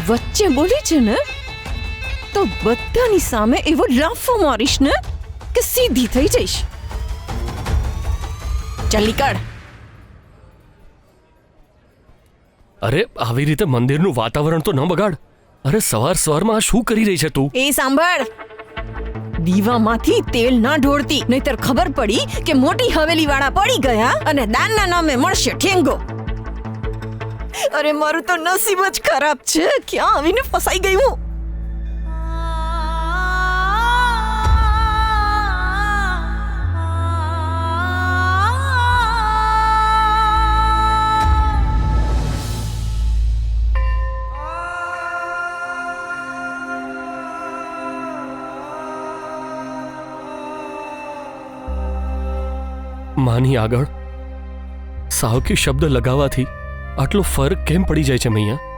વચ્ચે બોલી છે ને તો બધાની સામે એવો લાફો મારીશ ને કે સીધી થઈ જઈશ. ચાલ નીકળ. અરે આવી રીતે મંદિરનું વાતાવરણ તો ન બગાડ. અરે સવાર સવારમાં આ શું કરી રહી છે તું? એ સાંભળ, દીવામાંથી તેલ ના ઢોળતી, નહીતર ખબર પડી કે મોટી હવેલી વાળા પડી ગયા અને દાનના નામે મળશે ઠેંગો. અરે મારું તો નસીબ જ ખરાબ છે, ક્યાં આવીને ફસાઈ ગઈ હું. માની આગળ સાવકી શબ્દ લગાવવાથી આટલો ફરક કેમ પડી જાય છે મૈયા?